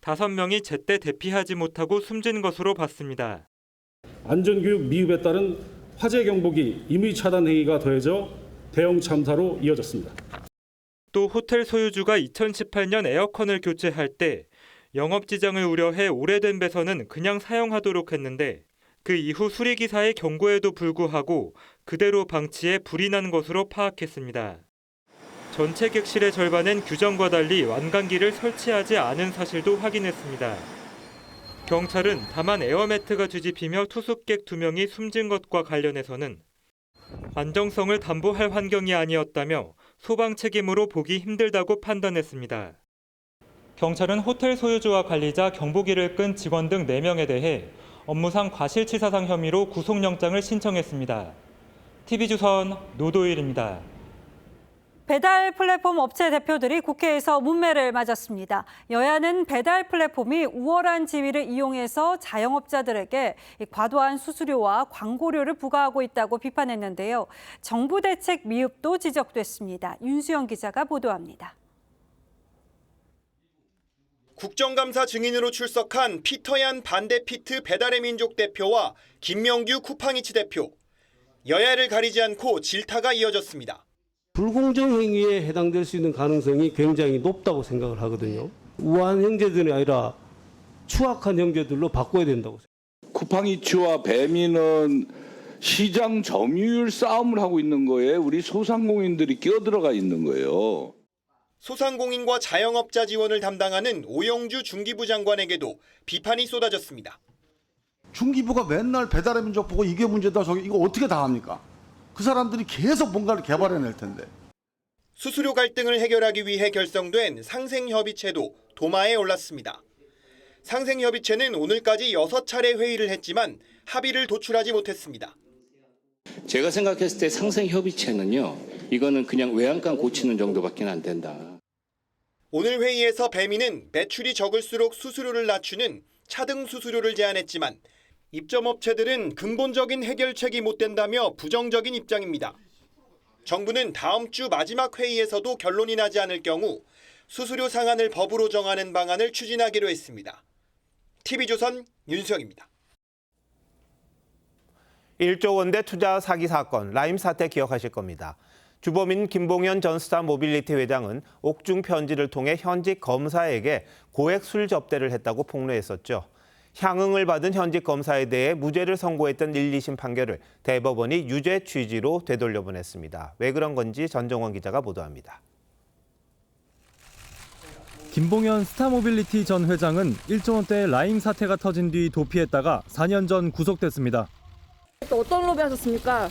5명이 제때 대피하지 못하고 숨진 것으로 봤습니다.
안전교육 미흡에 따른 화재 경보기 임의 차단 행위가 더해져 대형 참사로 이어졌습니다.
또 호텔 소유주가 2018년 에어컨을 교체할 때 영업 지장을 우려해 오래된 배선은 그냥 사용하도록 했는데 그 이후 수리기사의 경고에도 불구하고 그대로 방치해 불이 난 것으로 파악했습니다. 전체 객실의 절반은 규정과 달리 완강기를 설치하지 않은 사실도 확인했습니다. 경찰은 다만 에어매트가 뒤집히며 투숙객 2명이 숨진 것과 관련해서는 안정성을 담보할 환경이 아니었다며 소방 책임으로 보기 힘들다고 판단했습니다. 경찰은 호텔 소유주와 관리자, 경보기를 끈 직원 등 4명에 대해 업무상 과실치사상 혐의로 구속영장을 신청했습니다. TV조선 노도일입니다.
배달 플랫폼 업체 대표들이 국회에서 문매를 맞았습니다. 여야는 배달 플랫폼이 우월한 지위를 이용해서 자영업자들에게 과도한 수수료와 광고료를 부과하고 있다고 비판했는데요. 정부 대책 미흡도 지적됐습니다. 윤수영 기자가 보도합니다.
국정감사 증인으로 출석한 피터얀 반대피트 배달의 민족 대표와 김명규 쿠팡이츠 대표. 여야를 가리지 않고 질타가 이어졌습니다.
불공정 행위에 해당될 수 있는 가능성이 굉장히 높다고 생각을 하거든요. 우한 형제들이 아니라 추악한 형제들로 바꿔야 된다고 생각합니다.
쿠팡이츠와 배민은 시장 점유율 싸움을 하고 있는 거에 우리 소상공인들이 끼어들어가 있는 거예요.
소상공인과 자영업자 지원을 담당하는 오영주 중기부 장관에게도 비판이 쏟아졌습니다.
중기부가 맨날 배달의 민족 보고 이게 문제다 이거 어떻게 다 합니까? 그 사람들이 계속 뭔가를 개발해낼 텐데.
수수료 갈등을 해결하기 위해 결성된 상생협의체도 도마에 올랐습니다. 상생협의체는 오늘까지 6차례 회의를 했지만 합의를 도출하지 못했습니다.
제가 생각했을 때 상생협의체는요, 이거는 그냥 외양간 고치는 정도밖에 안 된다.
오늘 회의에서 배민은 매출이 적을수록 수수료를 낮추는 차등 수수료를 제안했지만 입점업체들은 근본적인 해결책이 못 된다며 부정적인 입장입니다. 정부는 다음 주 마지막 회의에서도 결론이 나지 않을 경우 수수료 상한을 법으로 정하는 방안을 추진하기로 했습니다. TV조선 윤수영입니다.
1조 원대 투자 사기 사건, 라임 사태 기억하실 겁니다. 주범인 김봉현 전 스타모빌리티 회장은 옥중 편지를 통해 현직 검사에게 고액 술 접대를 했다고 폭로했었죠. 향응을 받은 현직 검사에 대해 무죄를 선고했던 1, 2심 판결을 대법원이 유죄 취지로 되돌려보냈습니다. 왜 그런 건지 전정원 기자가 보도합니다.
김봉현 스타모빌리티 전 회장은 1조 원대 라임 사태가 터진 뒤 도피했다가 4년 전 구속됐습니다.
또 어떤 로비 하셨습니까?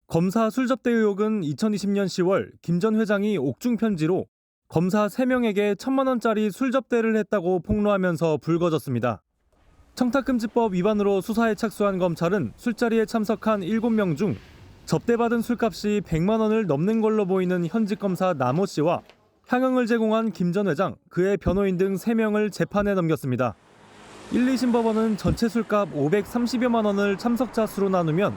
검사 술 접대 의혹은 2020년 10월 김 전 회장이 옥중 편지로 검사 3명에게 1,000만 원짜리 술 접대를 했다고 폭로하면서 불거졌습니다. 청탁금지법 위반으로 수사에 착수한 검찰은 술자리에 참석한 7명 중 접대받은 술값이 100만 원을 넘는 걸로 보이는 현직 검사 남호 씨와 향응을 제공한 김 전 회장, 그의 변호인 등 3명을 재판에 넘겼습니다. 1, 2심 법원은 전체 술값 530여만 원을 참석자 수로 나누면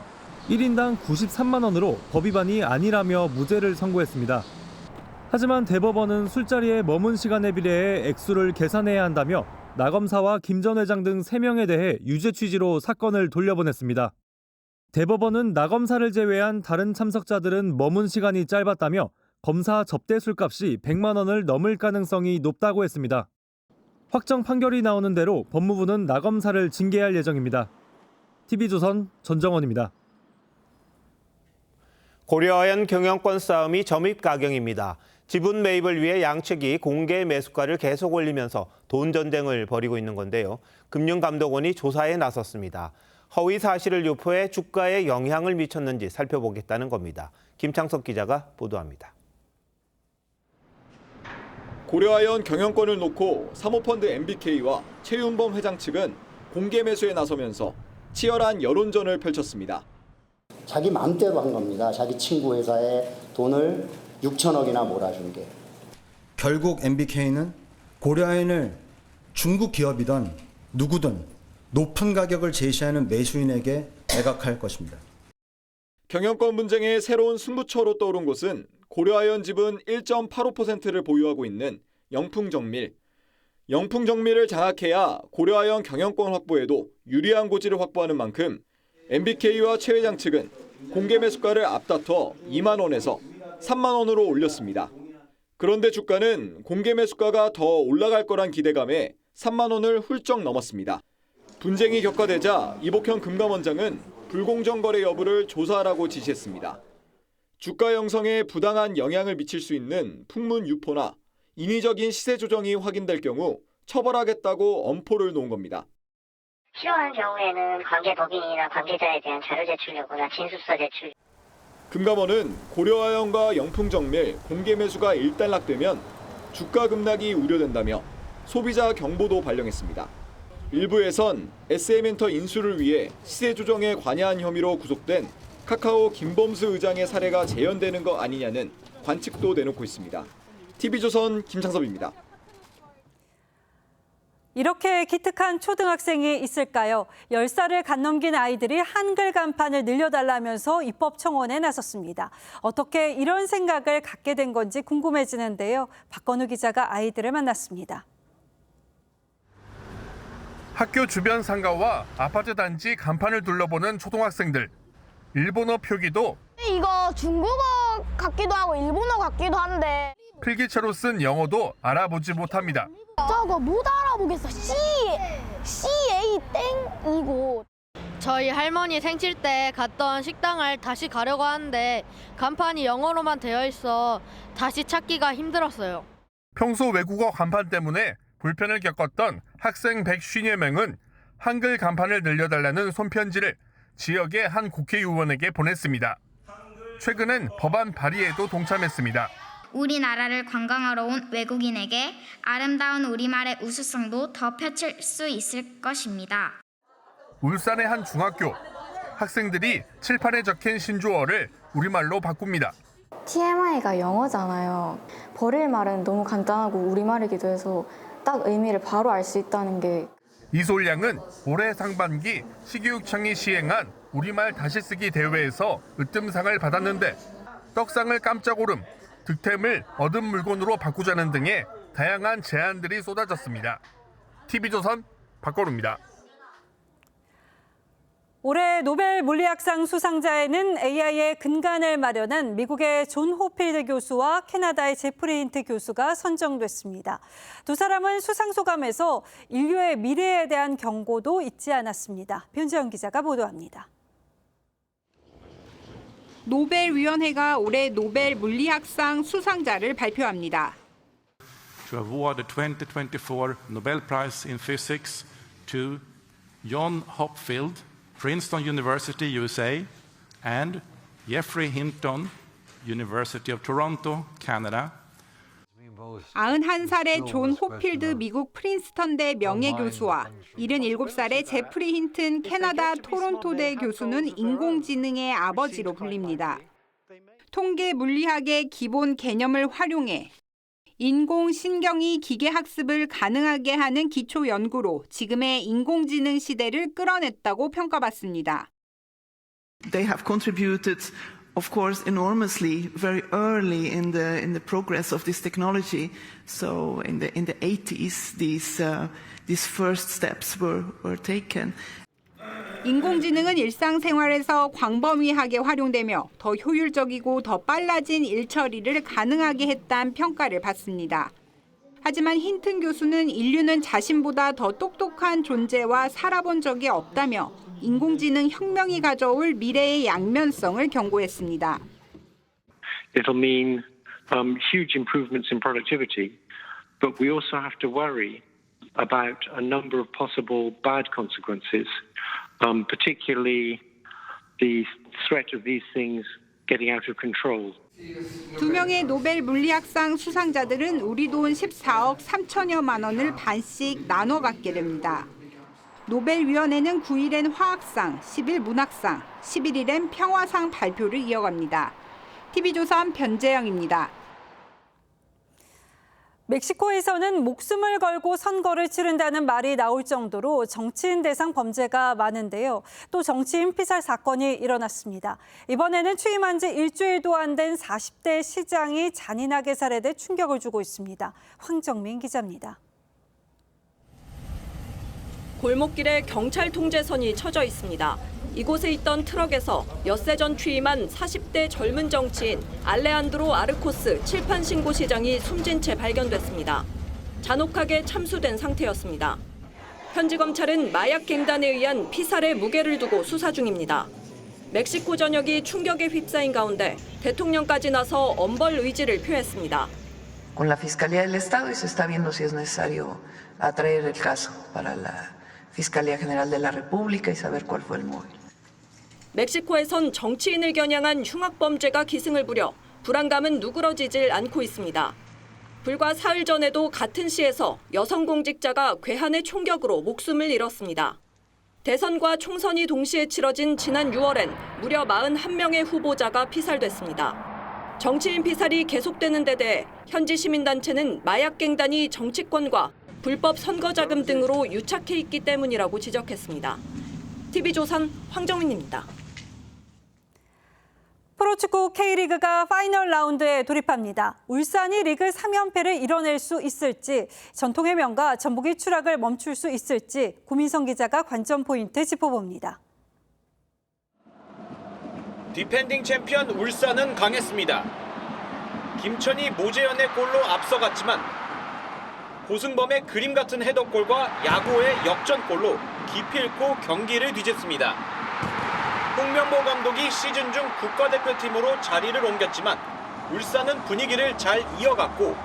1인당 93만 원으로 법 위반이 아니라며 무죄를 선고했습니다. 하지만 대법원은 술자리에 머문 시간에 비례해 액수를 계산해야 한다며 나 검사와 김 전 회장 등 3명에 대해 유죄 취지로 사건을 돌려보냈습니다. 대법원은 나 검사를 제외한 다른 참석자들은 머문 시간이 짧았다며 검사 접대 술값이 100만 원을 넘을 가능성이 높다고 했습니다. 확정 판결이 나오는 대로 법무부는 나 검사를 징계할 예정입니다. TV조선 전정원입니다.
고려아연 경영권 싸움이 점입가경입니다. 지분 매입을 위해 양측이 공개 매수가를 계속 올리면서 돈 전쟁을 벌이고 있는 건데요. 금융감독원이 조사에 나섰습니다. 허위 사실을 유포해 주가에 영향을 미쳤는지 살펴보겠다는 겁니다. 김창석 기자가 보도합니다.
고려아연 경영권을 놓고 사모펀드 MBK와 최윤범 회장 측은 공개 매수에 나서면서 치열한 여론전을 펼쳤습니다.
자기 마음대로 한 겁니다. 자기 친구 회사에 돈을 6천억이나 몰아준 게.
결국 MBK는 고려아연을 중국 기업이든 누구든 높은 가격을 제시하는 매수인에게 매각할 것입니다.
경영권 분쟁의 새로운 승부처로 떠오른 곳은 고려아연 지분 1.85%를 보유하고 있는 영풍정밀. 영풍 정밀을 장악해야 고려아연 경영권 확보에도 유리한 고지를 확보하는 만큼 MBK와 최 회장 측은 공개 매수가를 앞다퉈 2만 원에서 3만 원으로 올렸습니다. 그런데 주가는 공개 매수가가 더 올라갈 거란 기대감에 3만 원을 훌쩍 넘었습니다. 분쟁이 격화되자 이복현 금감원장은 불공정 거래 여부를 조사하라고 지시했습니다. 주가 형성에 부당한 영향을 미칠 수 있는 풍문 유포나 인위적인 시세 조정이 확인될 경우 처벌하겠다고 엄포를 놓은 겁니다.
필요한 경우에는 관계법인이나 관계자에 대한 자료 제출 여부나 진술서 제출.
금감원은 고려아연과 영풍정밀 공개 매수가 일단락되면 주가 급락이 우려된다며 소비자 경보도 발령했습니다. 일부에선 SM엔터 인수를 위해 시세 조정에 관여한 혐의로 구속된 카카오 김범수 의장의 사례가 재현되는 거 아니냐는 관측도 내놓고 있습니다. TV조선 김창섭입니다.
이렇게 기특한 초등학생이 있을까요? 10살을 갓 넘긴 아이들이 한글 간판을 늘려달라면서 입법 청원에 나섰습니다. 어떻게 이런 생각을 갖게 된 건지 궁금해지는데요. 박건우 기자가 아이들을 만났습니다.
학교 주변 상가와 아파트 단지 간판을 둘러보는 초등학생들. 일본어 표기도
이거 중국어 같기도 하고 일본어 같기도 한데
필기체로 쓴 영어도 알아보지 못합니다.
저거 못 알아보겠어. CA 땡이고.
저희 할머니 생칠 때 갔던 식당을 다시 가려고 하는데 간판이 영어로만 되어 있어 다시 찾기가 힘들었어요.
평소 외국어 간판 때문에 불편을 겪었던 학생 150여 명은 한글 간판을 늘려달라는 손편지를 지역의 한 국회의원에게 보냈습니다. 최근엔 법안 발의에도 동참했습니다.
우리나라를 관광하러 온 외국인에게 아름다운 우리말의 우수성도 더 펼칠 수 있을 것입니다.
울산의 한 중학교. 학생들이 칠판에 적힌 신조어를 우리말로 바꿉니다.
TMI가 영어잖아요. 버릴 말은 너무 간단하고 우리말이기도 해서 딱 의미를 바로 알 수 있다는 게.
이솔양은 올해 상반기 시교육청이 시행한 우리말 다시 쓰기 대회에서 으뜸상을 받았는데 떡상을 깜짝 오름, 득템을 얻은 물건으로 바꾸자는 등의 다양한 제안들이 쏟아졌습니다. TV조선 박건우입니다.
올해 노벨 물리학상 수상자에는 AI의 근간을 마련한 미국의 존 호필드 교수와 캐나다의 제프리 힌트 교수가 선정됐습니다. 두 사람은 수상 소감에서 인류의 미래에 대한 경고도 잊지 않았습니다. 변재영 기자가 보도합니다.
노벨위원회가 올해 노벨 물리학상 수상자를 발표합니다.
To award the 2024 Nobel Prize in Physics to John Hopfield, Princeton University, USA, and Geoffrey Hinton, University of Toronto, Canada.
91살의 존 호필드 미국 프린스턴대 명예교수와 77살의 제프리 힌튼 캐나다 토론토대 교수는 인공지능의 아버지로 불립니다. 통계 물리학의 기본 개념을 활용해 인공신경이 기계학습을 가능하게 하는 기초 연구로 지금의 인공지능 시대를 끌어냈다고 평가받습니다.
They have contributed, of course, enormously very early in the progress of this technology. So in the 80s, these first steps were taken.
인공지능은 일상생활에서 광범위하게 활용되며 더 효율적이고 더 빨라진 일처리를 가능하게 했다는 평가를 받습니다. 하지만 힌튼 교수는 인류는 자신보다 더 똑똑한 존재와 살아본 적이 없다며 인공지능 혁명이 가져올 미래의 양면성을 경고했습니다.
It'll mean huge improvements in productivity, but we also have to worry about a number of possible bad consequences, particularly the threat of these things getting out of control.
두 명의 노벨 물리학상 수상자들은 우리 돈 14억 3천여만 원을 반씩 나눠 갖게 됩니다. 노벨위원회는 9일엔 화학상, 10일 문학상, 11일엔 평화상 발표를 이어갑니다. TV조선 변재영입니다.
멕시코에서는 목숨을 걸고 선거를 치른다는 말이 나올 정도로 정치인 대상 범죄가 많은데요. 또 정치인 피살 사건이 일어났습니다. 이번에는 취임한 지 일주일도 안 된 40대 시장이 잔인하게 살해돼 충격을 주고 있습니다. 황정민 기자입니다.
골목길에 경찰 통제선이 쳐져 있습니다. 이곳에 있던 트럭에서 엿새 전 취임한 40대 젊은 정치인 알레한드로 아르코스 칠판 신고시장이 숨진 채 발견됐습니다. 잔혹하게 참수된 상태였습니다. 현지 검찰은 마약 갱단에 의한 피살의 무게를 두고 수사 중입니다. 멕시코 전역이 충격에 휩싸인 가운데 대통령까지 나서 엄벌 의지를 표했습니다.
Con la Fiscalía del Estado y se está viendo si es necesario atraer el caso para la Fiscalía General de la República y saber cuál fue el móvil.
멕시코에선 정치인을 겨냥한 흉악범죄가 기승을 부려 불안감은 누그러지질 않고 있습니다. 불과 사흘 전에도 같은 시에서 여성 공직자가 괴한의 총격으로 목숨을 잃었습니다. 대선과 총선이 동시에 치러진 지난 6월엔 무려 41명의 후보자가 피살됐습니다. 정치인 피살이 계속되는 데 대해 현지 시민단체는 마약갱단이 정치권과 불법 선거자금 등으로 유착해 있기 때문이라고 지적했습니다. TV조선 황정민입니다.
프로축구 K리그가 파이널 라운드에 돌입합니다. 울산이 리그 3연패를 이뤄낼 수 있을지, 전통의 명가 전북이 추락을 멈출 수 있을지 고민성 기자가 관전 포인트 짚어봅니다.
디펜딩 챔피언 울산은 강했습니다. 김천이 모재현의 골로 앞서갔지만 고승범의 그림 같은 헤더골과 야구의 역전골로 기필코 경기를 뒤집습니다. 홍명보 감독이 시즌 중 국가대표팀으로 자리를 옮겼지만 울산은 분위기를 잘 이어갔고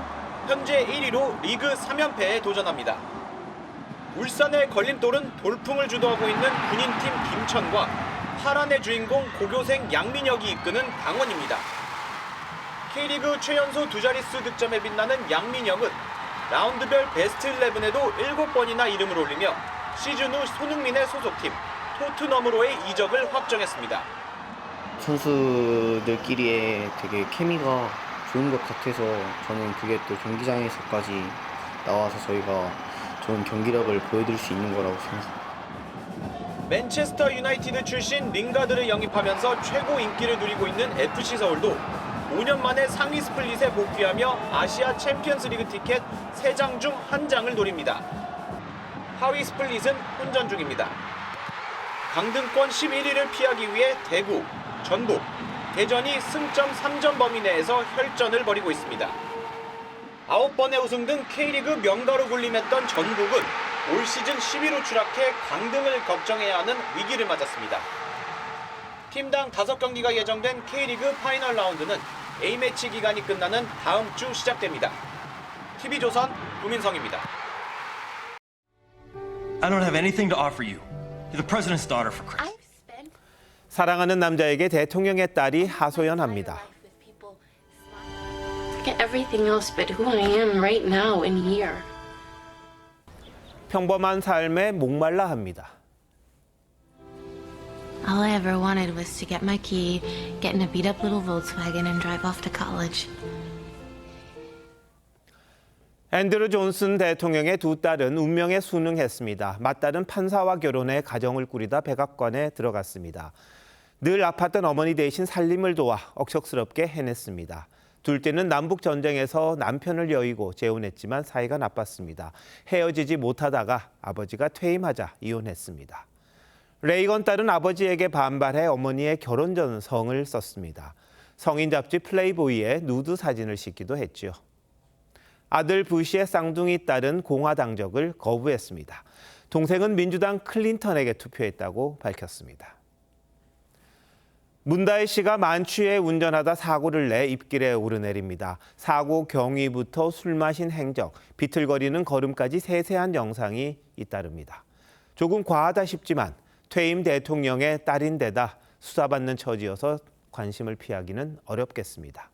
현재 1위로 리그 3연패에 도전합니다. 울산의 걸림돌은 돌풍을 주도하고 있는 군인팀 김천과 파란의 주인공 고교생 양민혁이 이끄는 강원입니다. K리그 최연소 두 자릿수 득점에 빛나는 양민혁은 라운드별 베스트 11에도 7번이나 이름을 올리며 시즌 후 손흥민의 소속팀 토트넘으로의 이적을 확정했습니다.
선수들끼리의 되게 케미가 좋은 것 같아서 저는 그게 또 경기장에서까지 나와서 저희가 좋은 경기력을 보여드릴 수 있는 거라고 생각합니다.
맨체스터 유나이티드 출신 링가드를 영입하면서 최고 인기를 누리고 있는 FC 서울도 5년 만에 상위 스플릿에 복귀하며 아시아 챔피언스리그 티켓 3장 중 1장을 노립니다. 하위 스플릿은 혼전 중입니다. 강등권 11위를 피하기 위해 대구, 전북, 대전이 승점 3점 범위 내에서 혈전을 벌이고 있습니다. 9번의 우승 등 K리그 명가로 군림했던 전북은 올 시즌 10위로 추락해 강등을 걱정해야 하는 위기를 맞았습니다. 팀당 5경기가 예정된 K리그 파이널 라운드는 A매치 기간이 끝나는 다음 주 시작됩니다. TV조선 구민성입니다.
I don't have anything to offer you. You're the president's daughter for Christ.
사랑하는 남자에게 대통령의 딸이 하소연합니다.
Forget everything else but who I am right now and here.
평범한 삶에 목말라 합니다.
All I ever wanted was to get my key, get in a beat-up little Volkswagen and drive off to college.
앤드루 존슨 대통령의 두 딸은 운명에 순응했습니다. 맏딸은 판사와 결혼해 가정을 꾸리다 백악관에 들어갔습니다. 늘 아팠던 어머니 대신 살림을 도와 억척스럽게 해냈습니다. 둘째는 남북전쟁에서 남편을 여의고 재혼했지만 사이가 나빴습니다. 헤어지지 못하다가 아버지가 퇴임하자 이혼했습니다. 레이건 딸은 아버지에게 반발해 어머니의 결혼 전 성을 썼습니다. 성인 잡지 플레이보이에 누드 사진을 싣기도 했죠. 아들 부시의 쌍둥이 딸은 공화당적을 거부했습니다. 동생은 민주당 클린턴에게 투표했다고 밝혔습니다. 문다혜 씨가 만취해 운전하다 사고를 내 입길에 오르내립니다. 사고 경위부터 술 마신 행적, 비틀거리는 걸음까지 세세한 영상이 잇따릅니다. 조금 과하다 싶지만 퇴임 대통령의 딸인데다 수사받는 처지여서 관심을 피하기는 어렵겠습니다.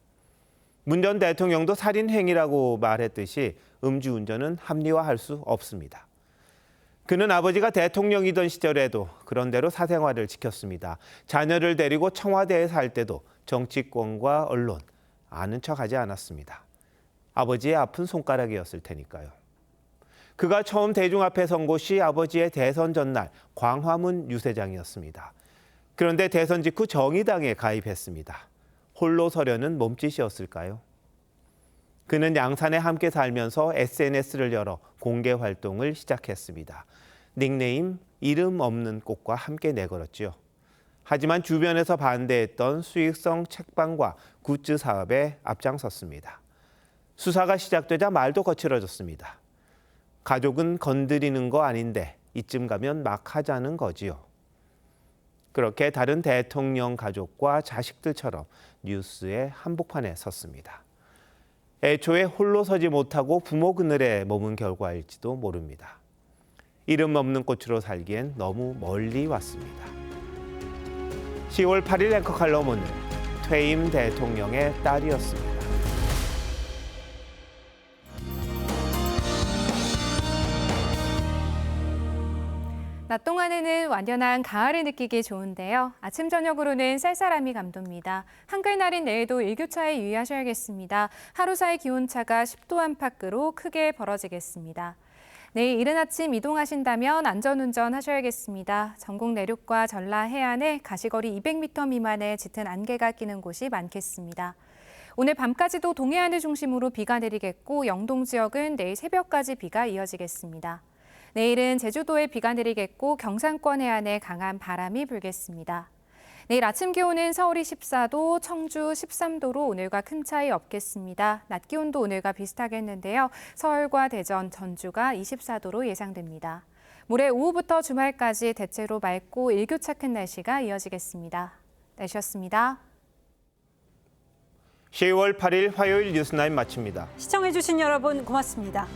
문 전 대통령도 살인 행위라고 말했듯이 음주운전은 합리화할 수 없습니다. 그는 아버지가 대통령이던 시절에도 그런대로 사생활을 지켰습니다. 자녀를 데리고 청와대에 살 때도 정치권과 언론 아는 척하지 않았습니다. 아버지의 아픈 손가락이었을 테니까요. 그가 처음 대중 앞에 선 곳이 아버지의 대선 전날 광화문 유세장이었습니다. 그런데 대선 직후 정의당에 가입했습니다. 홀로 서려는 몸짓이었을까요? 그는 양산에 함께 살면서 SNS를 열어 공개 활동을 시작했습니다. 닉네임 이름 없는 꽃과 함께 내걸었지요. 하지만 주변에서 반대했던 수익성 책방과 굿즈 사업에 앞장섰습니다. 수사가 시작되자 말도 거칠어졌습니다. 가족은 건드리는 거 아닌데 이쯤 가면 막 하자는 거지요. 그렇게 다른 대통령 가족과 자식들처럼 뉴스의 한복판에 섰습니다. 애초에 홀로 서지 못하고 부모 그늘에 머문 결과일지도 모릅니다. 이름 없는 꽃으로 살기엔 너무 멀리 왔습니다. 10월 8일 앵커 칼럼 오늘 퇴임 대통령의 딸이었습니다.
낮 동안에는 완연한 가을을 느끼기 좋은데요. 아침 저녁으로는 쌀쌀함이 감돕니다. 한글날인 내일도 일교차에 유의하셔야겠습니다. 하루 사이 기온차가 10도 안팎으로 크게 벌어지겠습니다. 내일 이른 아침 이동하신다면 안전운전 하셔야겠습니다. 전국 내륙과 전라 해안에 가시거리 200m 미만의 짙은 안개가 끼는 곳이 많겠습니다. 오늘 밤까지도 동해안을 중심으로 비가 내리겠고 영동 지역은 내일 새벽까지 비가 이어지겠습니다. 내일은 제주도에 비가 내리겠고 경상권 해안에 강한 바람이 불겠습니다. 내일 아침 기온은 서울이 14도, 청주 13도로 오늘과 큰 차이 없겠습니다. 낮 기온도 오늘과 비슷하겠는데요. 서울과 대전, 전주가 24도로 예상됩니다. 모레 오후부터 주말까지 대체로 맑고 일교차 큰 날씨가 이어지겠습니다. 날씨였습니다.
10월 8일 화요일 뉴스9 마칩니다.
시청해주신 여러분 고맙습니다.